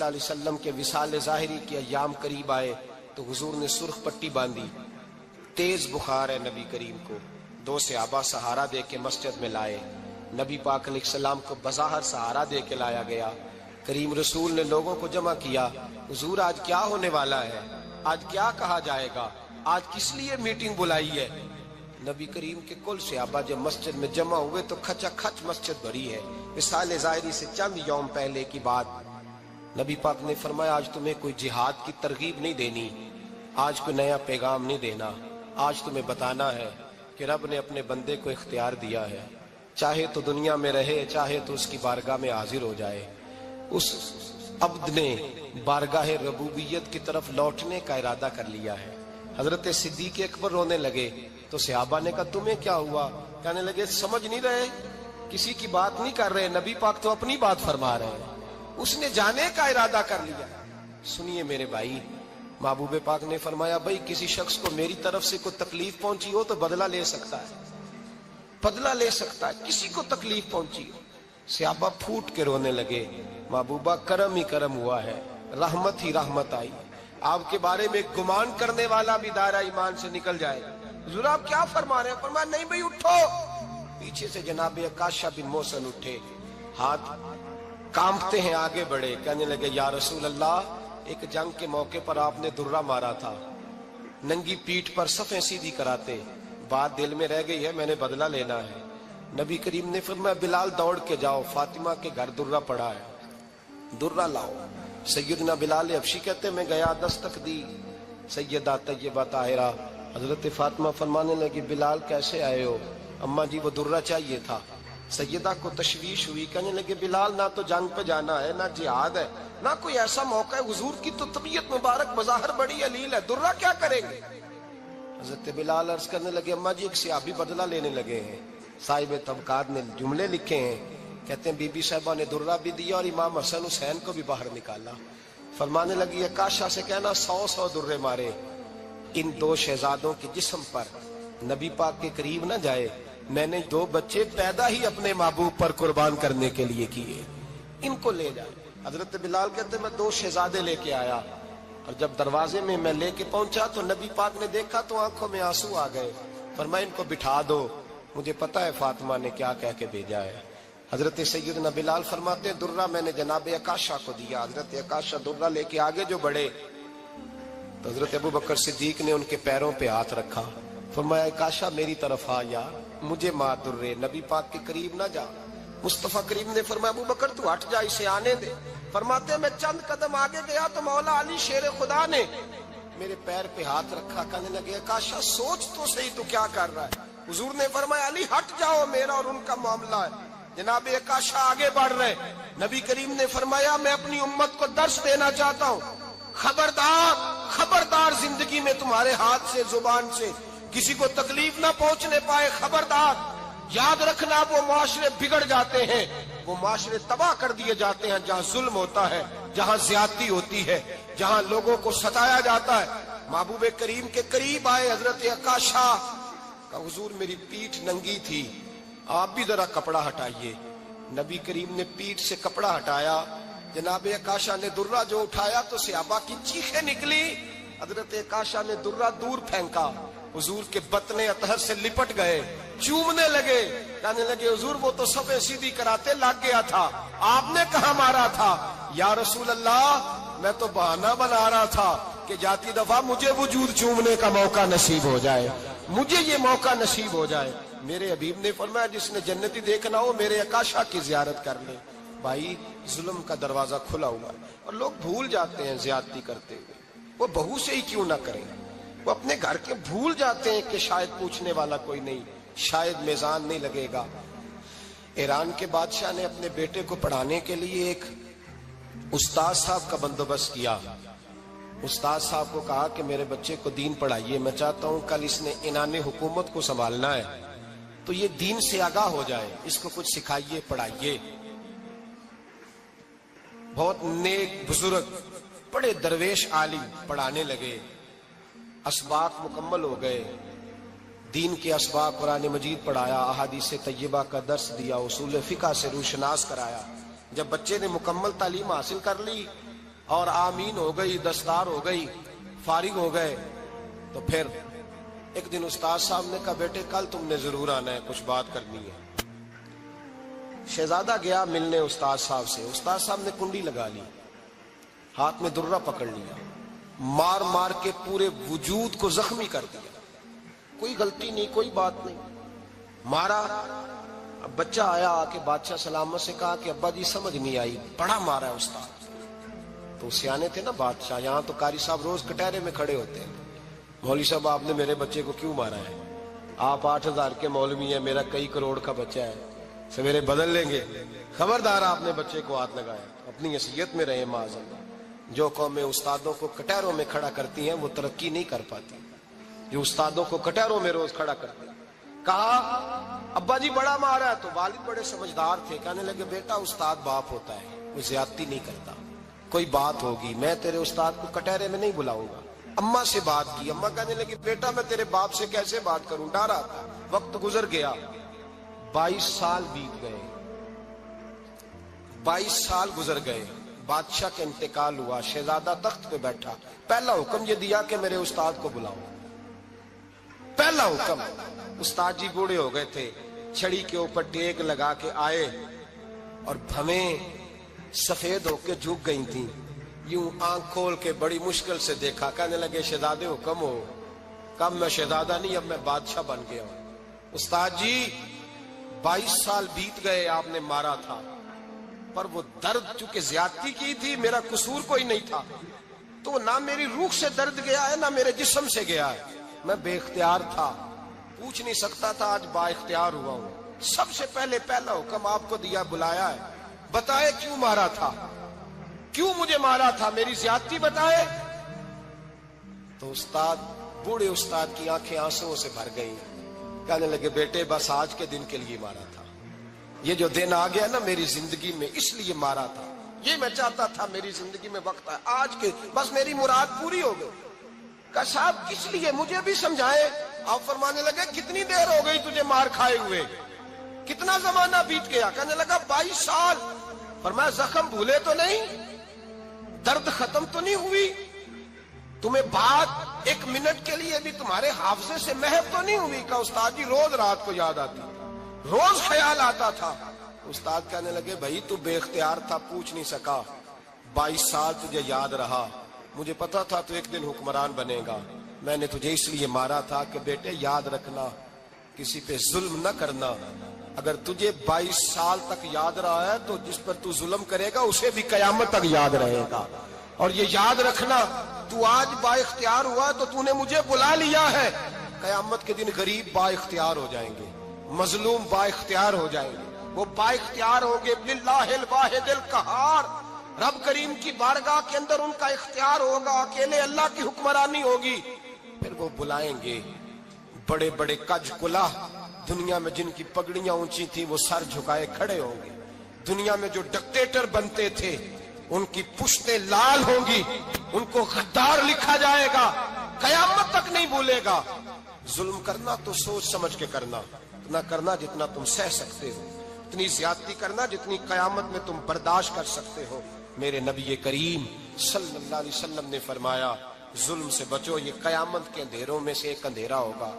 اللہ علیہ وسلم کے وصال ظاہری کے ایام قریب آئے تو حضور نے سرخ پٹی باندھی، تیز بخار ہے نبی کریم کو، 2 صحابہ سہارا دے کے مسجد میں لائے، نبی پاک علیہ السلام کو بظاہر سہارا دے کے لایا گیا۔ کریم رسول نے لوگوں کو جمع کیا، حضور آج کیا ہونے والا ہے، آج کیا کہا جائے گا، آج کس لیے میٹنگ بلائی ہے؟ نبی کریم کے کل صحابہ جب مسجد میں جمع ہوئے تو کھچا کھچ مسجد بھری ہے۔ وصال ظاہری سے چند یوم پہلے کی بات، نبی پاک نے فرمایا آج تمہیں کوئی جہاد کی ترغیب نہیں دینی، آج کوئی نیا پیغام نہیں دینا، آج تمہیں بتانا ہے کہ رب نے اپنے بندے کو اختیار دیا ہے، چاہے تو دنیا میں رہے، چاہے تو اس کی بارگاہ میں حاضر ہو جائے۔ اس عبد نے بارگاہ ربوبیت کی طرف لوٹنے کا ارادہ کر لیا ہے۔ حضرت صدیق اکبر رونے لگے تو صحابہ نے کہا تمہیں کیا ہوا؟ کہنے لگے سمجھ نہیں رہے، کسی کی بات نہیں کر رہے، نبی پاک تو اپنی بات فرما رہے ہیں، اس نے جانے کا ارادہ کر لیا۔ سنیے میرے بھائی، محبوب پاک نے فرمایا بھائی کسی شخص کو میری طرف سے کوئی تکلیف پہنچی ہو تو بدلہ لے سکتا ہے، بدلہ لے سکتا ہے، کسی کو تکلیف پہنچی ہو۔ صحابہ پھوٹ کے رونے لگے، محبوبہ کرم ہی کرم ہوا ہے، رحمت ہی رحمت آئی، آپ کے بارے میں گمان کرنے والا بھی دائرہ ایمان سے نکل جائے گا۔ حضور آپ کیا فرما رہے ہیں؟ فرمایا نہیں بھائی اٹھو۔ پیچھے سے جناب عکاشہ بن محصن اٹھے، ہاتھ کانپتے ہیں، آگے بڑھے، کہنے لگے یا رسول اللہ، ایک جنگ کے موقع پر آپ نے درہ مارا تھا، ننگی پیٹھ پر صفیں سیدھی کراتے، بات دل میں رہ گئی ہے، میں نے بدلہ لینا ہے۔ نبی کریم نے فرمایا بلال دوڑ کے جاؤ، فاطمہ کے گھر درہ پڑا ہے، درہ لاؤ۔ سیدنا بلال حبشی کہتے ہیں میں گیا، دستک دی سیدہ طیبہ طاہرہ، حضرت فاطمہ فرمانے لگی بلال کیسے آئے ہو؟ اماں جی وہ درہ چاہیے تھا۔ سیدہ کو تشویش ہوئی، کہنے لگے بلال نہ تو جنگ پہ جانا ہے، نہ جہاد ہے، نہ کوئی ایسا موقع ہے، حضور کی تو طبیعت مبارک بظاہر بڑی علیل ہے، درہ کیا کریں گے؟ حضرت بلال عرض کرنے لگے اماں جی ایک صحابی بدلہ لینے لگے ہیں، صاحب طبقات نے جملے لکھے ہیں، کہتے ہیں بی بی صاحبہ نے درہ بھی دیا اور امام حسن حسین کو بھی باہر نکالا۔ فرمانے لگی عکاشہ سے کہنا 100 درے مارے، ان 2 شہزادوں کے جسم پر نبی پاک کے قریب نہ جائے، میں نے 2 بچے پیدا ہی اپنے محبوب پر قربان کرنے کے لیے کیے، ان کو لے جائے۔ حضرت بلال کہتے ہیں میں 2 شہزادے لے کے آیا، اور جب دروازے میں میں لے کے پہنچا تو نبی پاک نے دیکھا تو آنکھوں میں آنسو آ گئے۔ فرمایا ان کو بٹھا دو، مجھے پتا ہے فاطمہ نے کیا کہہ کے بھیجا ہے۔ حضرت سیدنا بلال فرماتے ہیں درہ میں نے جناب عکاشہ کو دیا، حضرت عکاشہ درہ لے کے آگے جو بڑھے تو حضرت ابو بکر صدیق نے ان کے پیروں پہ ہاتھ رکھا، فرمایا عکاشہ میری طرف آ یار، مجھے مار درے، نبی پاک کے قریب نہ جا۔ مصطفیٰ کریم نے فرمایا ابو بکر تو ہٹ جا، اسے آنے دے۔ فرماتے ہیں میں چند قدم آگے گیا تو مولا علی شیر خدا نے میرے پیر پہ ہاتھ رکھا، کہنے لگے عکاشہ سوچ تو صحیح تو کیا کر رہا ہے؟ حضور نے فرمایا علی ہٹ جاؤ، میرا اور ان کا معاملہ ہے۔ جناب عکاشہ آگے بڑھ رہے، نبی کریم نے فرمایا میں اپنی امت کو درس دینا چاہتا ہوں، خبردار خبردار زندگی میں تمہارے ہاتھ سے زبان سے کسی کو تکلیف نہ پہنچنے پائے، خبردار یاد رکھنا وہ معاشرے بگڑ جاتے ہیں، وہ معاشرے تباہ کر دیے جاتے ہیں جہاں ظلم ہوتا ہے، جہاں زیادتی ہوتی ہے، جہاں لوگوں کو ستایا جاتا ہے۔ محبوب کریم کے قریب آئے حضرت عکاشہ کہ حضور میری پیٹھ ننگی تھی، آپ بھی ذرا کپڑا ہٹائیے۔ نبی کریم نے پیٹھ سے کپڑا ہٹایا، جناب عکاشہ نے درہ جو اٹھایا تو صحابہ کی چیخیں نکلی، حضرت عکاشہ نے درہ دور پھینکا، حضور کے بطن اطہر سے لپٹ گئے، چومنے لگے، کہنے لگے حضور وہ تو صفیں سیدھی کراتے لگ گیا تھا، آپ نے کہاں مارا تھا؟ یا رسول اللہ میں تو بہانہ بنا رہا تھا کہ جاتی دفعہ مجھے وجود چومنے کا موقع نصیب ہو جائے، مجھے یہ موقع نصیب ہو جائے۔ میرے حبیب نے فرمایا جس نے جنتی دیکھنا ہو میرے عکاشہ کی زیارت کر لے۔ بھائی ظلم کا دروازہ کھلا ہوا ہے اور لوگ بھول جاتے ہیں زیادتی کرتے ہوئے، وہ بہو سے ہی کیوں نہ کریں، وہ اپنے گھر کے بھول جاتے ہیں کہ شاید پوچھنے والا کوئی نہیں، شاید میزان نہیں لگے گا۔ ایران کے بادشاہ نے اپنے بیٹے کو پڑھانے کے لیے ایک استاد صاحب کا بندوبست کیا۔ استاد صاحب کو کہا کہ میرے بچے کو دین پڑھائیے، میں چاہتا ہوں کل اس نے عنان حکومت کو سنبھالنا ہے تو یہ دین سے آگاہ ہو جائے، اس کو کچھ سکھائیے پڑھائیے۔ بہت نیک بزرگ بڑے درویش عالم پڑھانے لگے، اسباق مکمل ہو گئے، دین کے اسباق قرآن مجید پڑھایا، احادیث طیبہ کا درس دیا، اصول فقہ سے روشناس کرایا۔ جب بچے نے مکمل تعلیم حاصل کر لی اور آمین ہو گئی، دستار ہو گئی، فارغ ہو گئے، تو پھر ایک دن استاد صاحب نے کہا بیٹے کل تم نے ضرور آنا ہے، کچھ بات کرنی ہے۔ شہزادہ گیا ملنے استاد صاحب سے، استاد صاحب نے کنڈی لگا لی، ہاتھ میں درہ پکڑ لیا، مار مار کے پورے وجود کو زخمی کر دیا، کوئی غلطی نہیں، کوئی بات نہیں، مارا۔ اب بچہ آیا آ کے بادشاہ سلامت سے کہا کہ ابا جی سمجھ نہیں آئی، بڑا مارا ہے استاد۔ تو سیانے تھے نا بادشاہ، یہاں تو قاری صاحب روز کٹہرے میں کھڑے ہوتے ہیں، مولوی صاحب آپ نے میرے بچے کو کیوں مارا ہے؟ آپ 8,000 کے مولوی ہیں، میرا کئی کروڑ کا بچہ ہے، سویرے بدل لیں گے، خبردار آپ نے بچے کو ہاتھ لگایا، اپنی حیثیت میں رہے معاذ اللہ۔ جو قومیں استادوں کو کٹہروں میں کھڑا کرتی ہیں وہ ترقی نہیں کر پاتی، جو استادوں کو کٹہروں میں روز کھڑا کرتے ہیں۔ کہا ابا جی بڑا مارا ہے، تو والد بڑے سمجھدار تھے، کہنے لگے بیٹا استاد باپ ہوتا ہے، وہ زیادتی نہیں کرتا، کوئی بات ہوگی میں تیرے استاد کو کٹہرے میں نہیں بلاؤں گا۔ اماں سے بات کی، اماں کہنے لگی بیٹا میں تیرے باپ سے کیسے بات کروں، ڈرا تھا۔ وقت گزر گیا، 22 سال بیت گئے، 22 سال گزر گئے، بادشاہ کا انتقال ہوا، شہزادہ تخت پہ بیٹھا، پہلا حکم یہ دیا کہ میرے استاد کو بلاؤ، پہلا حکم۔ استاد جی بوڑھے ہو گئے تھے، چھڑی کے اوپر ٹیک لگا کے آئے اور بھویں سفید ہو کے جھک گئی تھیں، یوں آنکھ کھول کے بڑی مشکل سے دیکھا، کہنے لگے شہزادے حکم ہو۔ کب میں شہزادہ نہیں، اب میں بادشاہ بن گیا ہوں۔ استاد جی 22 سال بیت گئے، آپ نے مارا تھا، پر وہ درد چونکہ زیادتی کی تھی، میرا قصور کوئی نہیں تھا، تو نہ میری روح سے درد گیا ہے نہ میرے جسم سے گیا ہے، میں بے اختیار تھا، پوچھ نہیں سکتا تھا، آج با اختیار ہوا ہوں۔ سب سے پہلے پہلا حکم آپ کو دیا، بلایا ہے، بتائے کیوں مارا تھا، کیوں مجھے مارا تھا، میری زیادتی بتائے۔ تو استاد، بوڑھے استاد کی آنکھیں آنسوؤں سے بھر گئی، کہنے لگے بیٹے بس آج کے دن کے لیے مارا تھا، یہ جو دن آ گیا نا میری زندگی میں اس لیے مارا تھا، یہ میں چاہتا تھا میری زندگی میں وقت ہے، آج کے بس میری مراد پوری ہو گئی۔ کہا صاحب کس لیے، مجھے بھی سمجھائے۔ آپ فرمانے لگے کتنی دیر ہو گئی تجھے مار کھائے ہوئے، کتنا زمانہ بیت گیا؟ کہنے لگا 22 سال۔ فرمایا زخم بھولے تو نہیں، درد ختم تو نہیں ہوئی، تمہیں بات 1 منٹ کے لیے بھی تمہارے حافظے سے محو تو نہیں ہوئی؟ کہا استاد جی روز رات کو یاد آتی، روز خیال آتا تھا۔ استاد کہنے لگے بھائی تو بے اختیار تھا، پوچھ نہیں سکا، 22 سال تجھے یاد رہا، مجھے پتا تھا تو ایک دن حکمران بنے گا، میں نے تجھے اس لیے مارا تھا کہ بیٹے یاد رکھنا، کسی پہ ظلم نہ کرنا، اگر تجھے 22 سال تک یاد رہا ہے تو جس پر تو ظلم کرے گا اسے بھی قیامت تک یاد رہے گا، اور یہ یاد رکھنا تو آج با اختیار ہوا تو تو نے مجھے بلا لیا ہے، قیامت کے دن غریب با اختیار ہو جائیں گے، مظلوم با اختیار ہو جائیں گے، وہ با اختیار ہوں گے، للہ الواحد القہار، رب کریم کی بارگاہ کے اندر ان کا اختیار ہوگا، اکیلے اللہ کی حکمرانی ہوگی، پھر وہ بلائیں گے، بڑے بڑے کج کلاہ دنیا میں جن کی پگڑیاں اونچی تھی وہ سر جھکائے کھڑے ہوں گے، دنیا میں جو ڈکٹیٹر بنتے تھے ان کی پشتیں لال ہوں گی، ان کو غدار لکھا جائے گا، قیامت تک نہیں بھولے گا۔ ظلم کرنا تو سوچ سمجھ کے کرنا، اتنا کرنا جتنا تم سہ سکتے ہو، اتنی زیادتی کرنا جتنی قیامت میں تم برداشت کر سکتے ہو۔ میرے نبی کریم صلی اللہ علیہ وسلم نے فرمایا ظلم سے بچو، یہ قیامت کے اندھیروں میں سے ایک اندھیرا ہوگا،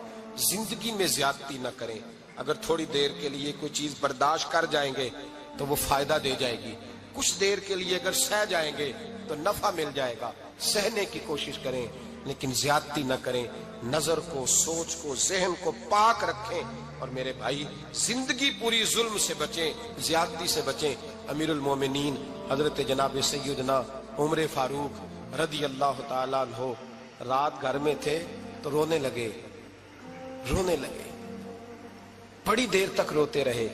زندگی میں زیادتی نہ کریں، اگر تھوڑی دیر کے لیے کوئی چیز برداشت کر جائیں گے تو وہ فائدہ دے جائے گی، کچھ دیر کے لیے اگر سہ جائیں گے تو نفع مل جائے گا، سہنے کی کوشش کریں لیکن زیادتی نہ کریں، نظر کو، سوچ کو، ذہن کو پاک رکھیں، اور میرے بھائی زندگی پوری ظلم سے بچیں، زیادتی سے بچیں۔ امیر المومنین حضرت جناب سیدنا عمر فاروق رضی اللہ تعالیٰ عنہ رات گھر میں تھے تو رونے لگے، بڑی دیر تک روتے رہے،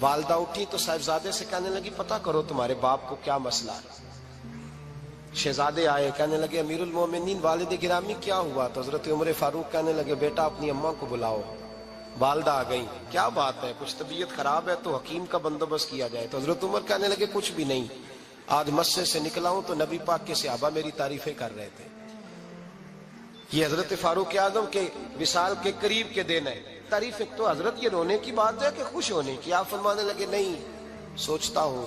والدہ اٹھی تو صاحبزادے سے کہنے لگی پتہ کرو تمہارے باپ کو کیا مسئلہ ہے۔ شہزادے آئے، کہنے لگے امیر المومنین والد گرامی کیا ہوا؟ تو حضرت عمر فاروق کہنے لگے بیٹا اپنی اماں کو بلاؤ۔ والدہ آ گئی، کیا بات ہے، کچھ طبیعت خراب ہے تو حکیم کا بندوبست کیا جائے۔ تو حضرت عمر کہنے لگے کچھ بھی نہیں، آج مسجد سے نکلا ہوں تو نبی پاک کے صحابہ میری تعریفیں کر رہے تھے۔ یہ حضرت فاروق اعظم کے وصال کے قریب کے دن ہے، تعریفیں تو حضرت یہ رونے کی بات ہے کہ خوش ہونے کی؟ آپ فرمانے لگے نہیں، سوچتا ہوں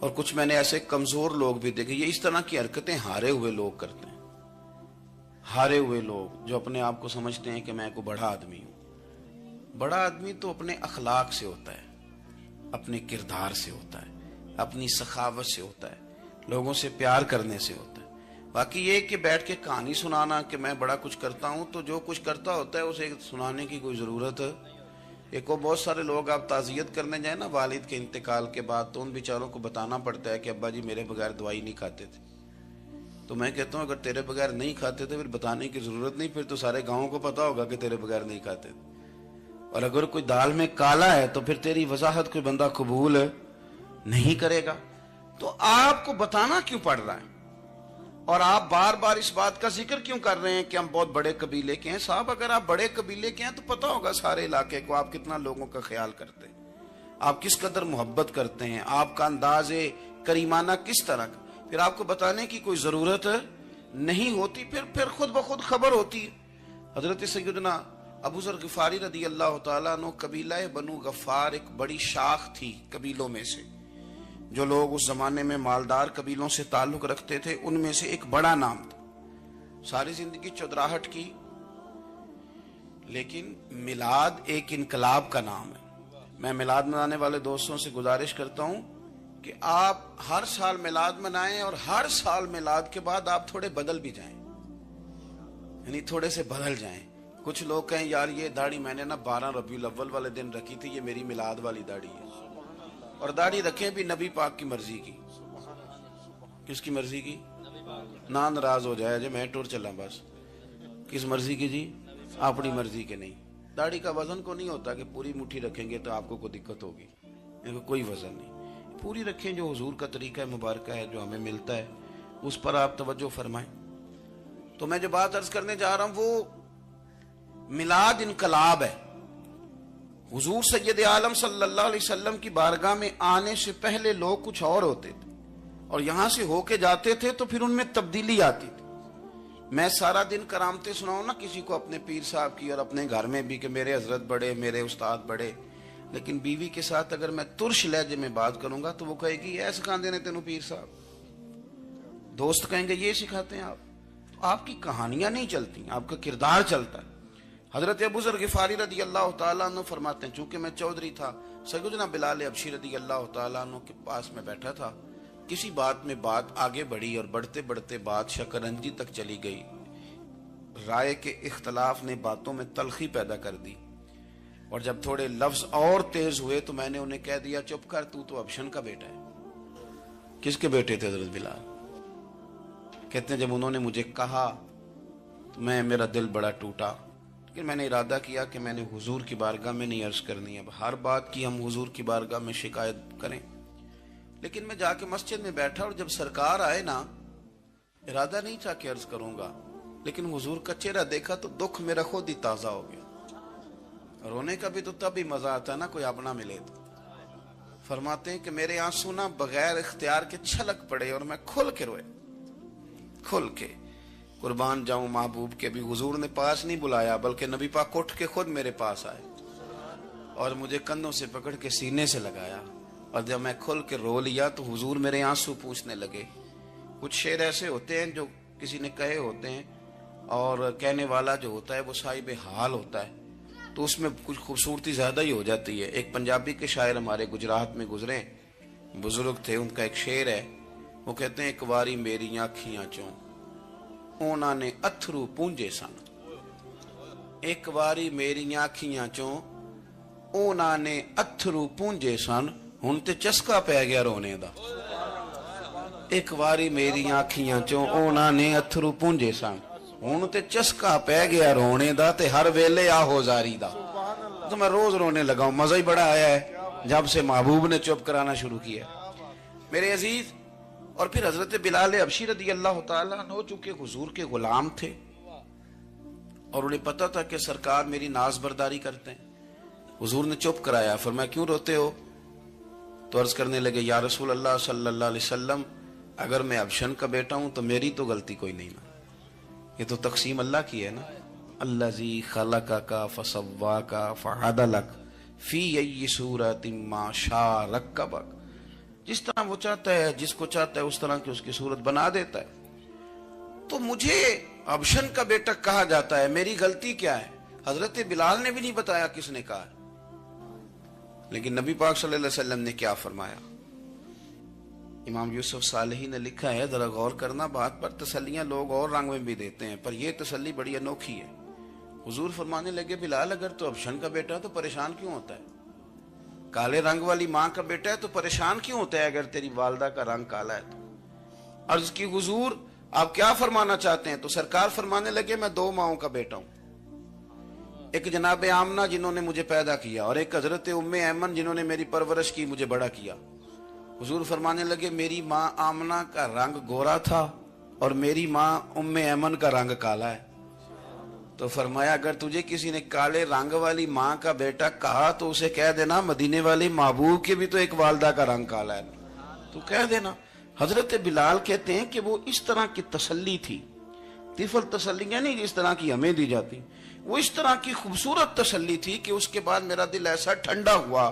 اور کچھ میں نے ایسے کمزور لوگ بھی دیکھے. یہ اس طرح کی حرکتیں ہارے ہوئے لوگ کرتے ہیں. ہارے ہوئے لوگ جو اپنے آپ کو سمجھتے ہیں کہ میں کوئی بڑا آدمی ہوں. بڑا آدمی تو اپنے اخلاق سے ہوتا ہے, اپنے کردار سے ہوتا ہے, اپنی سخاوت سے ہوتا ہے, لوگوں سے پیار کرنے سے ہوتا ہے. باقی یہ کہ بیٹھ کے کہانی سنانا کہ میں بڑا کچھ کرتا ہوں, تو جو کچھ کرتا ہوتا ہے اسے سنانے کی کوئی ضرورت ہے. ایک اور بہت سارے لوگ آپ تعزیت کرنے جائیں نا والد کے انتقال کے بعد, تو ان بیچاروں کو بتانا پڑتا ہے کہ ابا جی میرے بغیر دوائی نہیں کھاتے تھے. تو میں کہتا ہوں اگر تیرے بغیر نہیں کھاتے تھے پھر بتانے کی ضرورت نہیں, پھر تو سارے گاؤں کو پتا ہوگا کہ تیرے بغیر نہیں کھاتے تھے. اور اگر کوئی دال میں کالا ہے تو پھر تیری وضاحت کوئی بندہ قبول نہیں کرے گا. تو آپ کو بتانا کیوں پڑ رہا ہے, اور آپ بار بار اس بات کا ذکر کیوں کر رہے ہیں کہ ہم بہت بڑے قبیلے کے ہیں؟ صاحب اگر آپ بڑے قبیلے کے ہیں تو پتا ہوگا سارے علاقے کو آپ کتنا لوگوں کا خیال کرتے ہیں, آپ کس قدر محبت کرتے ہیں, آپ کا انداز کریمانہ کس طرح کا. پھر آپ کو بتانے کی کوئی ضرورت نہیں ہوتی, پھر خود بخود خبر ہوتی ہے. حضرت سیدنا ابو ذر غفاری رضی اللہ تعالیٰ عنہ, قبیلہ بنو غفار ایک بڑی شاخ تھی قبیلوں میں سے. جو لوگ اس زمانے میں مالدار قبیلوں سے تعلق رکھتے تھے ان میں سے ایک بڑا نام تھا. ساری زندگی چودراہٹ کی, لیکن میلاد ایک انقلاب کا نام ہے. میں میلاد منانے والے دوستوں سے گزارش کرتا ہوں کہ آپ ہر سال میلاد منائیں, اور ہر سال میلاد کے بعد آپ تھوڑے بدل بھی جائیں, یعنی تھوڑے سے بدل جائیں. کچھ لوگ کہیں یار یہ داڑھی میں نے نا 12 ربیع الاول والے دن رکھی تھی, یہ میری میلاد والی داڑھی ہے. اور داڑھی رکھیں بھی نبی پاک کی مرضی کی. کس کی مرضی کی؟ نہ ناراض ہو جائے جی میں ٹور چلا بس. کس مرضی کی جی؟ اپنی مرضی کے نہیں. داڑھی کا وزن کو نہیں ہوتا کہ پوری مٹھی رکھیں گے تو آپ کو کوئی دقت ہوگی, کوئی وزن نہیں. پوری رکھیں, جو حضور کا طریقہ مبارکہ ہے جو ہمیں ملتا ہے اس پر آپ توجہ فرمائیں. تو میں جو بات عرض کرنے جا رہا ہوں وہ میلاد انقلاب ہے. حضور سید عالم صلی اللہ علیہ وسلم کی بارگاہ میں آنے سے پہلے لوگ کچھ اور ہوتے تھے, اور یہاں سے ہو کے جاتے تھے تو پھر ان میں تبدیلی آتی تھی. میں سارا دن کرامتیں سناؤں نا کسی کو اپنے پیر صاحب کی, اور اپنے گھر میں بھی کہ میرے حضرت بڑے, میرے استاد بڑے, لیکن بیوی کے ساتھ اگر میں ترش لہجے میں بات کروں گا تو وہ کہے گی یہ سکھاندے نے تینوں پیر صاحب. دوست کہیں گے یہ سکھاتے ہیں آپ. آپ کی کہانیاں نہیں چلتی, آپ کا کردار چلتا ہے. حضرت ابو ذر غفاری رضی اللہ تعالیٰ عنہ فرماتے ہیں چونکہ میں چودھری تھا, سیدنا بلال حبشی رضی اللہ تعالیٰ عنہ کے پاس میں بیٹھا تھا. کسی بات میں بات آگے بڑھی اور بڑھتے بڑھتے بات شکرنجی تک چلی گئی. رائے کے اختلاف نے باتوں میں تلخی پیدا کر دی, اور جب تھوڑے لفظ اور تیز ہوئے تو میں نے انہیں کہہ دیا چپ کر, تو ابشن کا بیٹا ہے. کس کے بیٹے تھے حضرت بلال؟ کہتے ہیں جب انہوں نے مجھے کہا تو میرا دل بڑا ٹوٹا, لیکن میں نے ارادہ کیا کہ میں نے حضور کی بارگاہ میں نہیں عرض کرنی. اب ہر بات کی ہم حضور کی بارگاہ میں شکایت کریں. لیکن میں جا کے مسجد میں بیٹھا, اور جب سرکار آئے نا, ارادہ نہیں تھا کہ عرض کروں گا, لیکن حضور کا چہرہ دیکھا تو دکھ میرا خود ہی تازہ ہو گیا. رونے کا بھی تو تب ہی مزہ آتا ہے نا کوئی اپنا ملے تو. فرماتے ہیں کہ میرے آنسو نا بغیر اختیار کے چھلک پڑے, اور میں کھل کے روئے, کھل کے. قربان جاؤں محبوب کے بھی حضور نے پاس نہیں بلایا, بلکہ نبی پاک اٹھ کے خود میرے پاس آئے اور مجھے کندھوں سے پکڑ کے سینے سے لگایا. اور جب میں کھل کے رو لیا تو حضور میرے آنسو پوچھنے لگے. کچھ شعر ایسے ہوتے ہیں جو کسی نے کہے ہوتے ہیں, اور کہنے والا جو ہوتا ہے وہ صاحب حال ہوتا ہے, تو اس میں کچھ خوبصورتی زیادہ ہی ہو جاتی ہے. ایک پنجابی کے شاعر ہمارے گجرات میں گزرے, بزرگ تھے, ان کا ایک شعر ہے, وہ کہتے ہیں ایک واری میری آنکھیاں چوں اونا نے اتھرو پونجے سن. ایک واری میری آنکھیاں چوں اونا نے اتھرو پونجے سن, ہن تے چسکا پہ گیا رونے دا. ایک واری میری آنکھیاں چوں اونا نے اتھرو پونجے سن, ہن تے چسکا پہ گیا رونے دا, تے ہر ویلے آہو زاری دا. تو میں روز رونے لگا ہوں, مزہ ہی بڑا آیا ہے جب سے محبوب نے چپ کرانا شروع کیا میرے عزیز. اور پھر حضرت بلال حبشی رضی اللہ تعالیٰ عنہ چونکہ حضور کے غلام تھے, اور انہیں پتا تھا کہ سرکار میری ناز برداری کرتے ہیں, حضور نے چپ کرایا. فرمایا کیوں روتے ہو؟ تو عرض کرنے لگے یا رسول اللہ صلی اللہ علیہ وسلم, اگر میں ابشن کا بیٹا ہوں تو میری تو غلطی کوئی نہیں نا, یہ تو تقسیم اللہ کی ہے نا. الذی خلقک فسواک فعدلک فی ای صورت ما شاء رکبک. جس طرح وہ چاہتا ہے، جس کو چاہتا ہے اس طرح کی اس کی صورت بنا دیتا ہے. تو مجھے ابشن کا بیٹا کہا جاتا ہے، میری غلطی کیا ہے؟ حضرت بلال نے بھی نہیں بتایا کس نے کہا. لیکن نبی پاک صلی اللہ علیہ وسلم نے کیا فرمایا؟ امام یوسف صالحی نے لکھا ہے، ذرا غور کرنا بات پر. تسلیاں لوگ اور رنگ میں بھی دیتے ہیں، پر یہ تسلی بڑی انوکھی ہے. حضور فرمانے لگے، بلال اگر تو ابشن کا بیٹا تو پریشان کیوں ہوتا ہے؟ کالے رنگ والی ماں کا بیٹا ہے تو پریشان کیوں ہوتا ہے اگر تیری والدہ کا رنگ کالا ہے تو؟ عرض کی حضور آپ کیا فرمانا چاہتے ہیں؟ تو سرکار فرمانے لگے، میں 2 ماؤں کا بیٹا ہوں. ایک جناب آمنہ جنہوں نے مجھے پیدا کیا، اور ایک حضرت ام ایمن جنہوں نے میری پرورش کی، مجھے بڑا کیا. حضور فرمانے لگے، میری ماں آمنہ کا رنگ گورا تھا اور میری ماں ام ایمن کا رنگ کالا ہے. تو فرمایا اگر تجھے کسی نے کالے رنگ والی ماں کا بیٹا کہا تو اسے کہہ دینا مدینے والی محبوب کے بھی تو ایک والدہ کا رنگ کالا ہے، تو کہہ دینا. حضرت بلال کہتے ہیں کہ وہ اس طرح کی تسلی تھی، طفل تسلیاں نہیں جس طرح کی ہمیں دی جاتی، وہ اس طرح کی خوبصورت تسلی تھی کہ اس کے بعد میرا دل ایسا ٹھنڈا ہوا،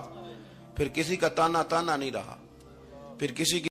پھر کسی کا تانا نہیں رہا، پھر کسی کی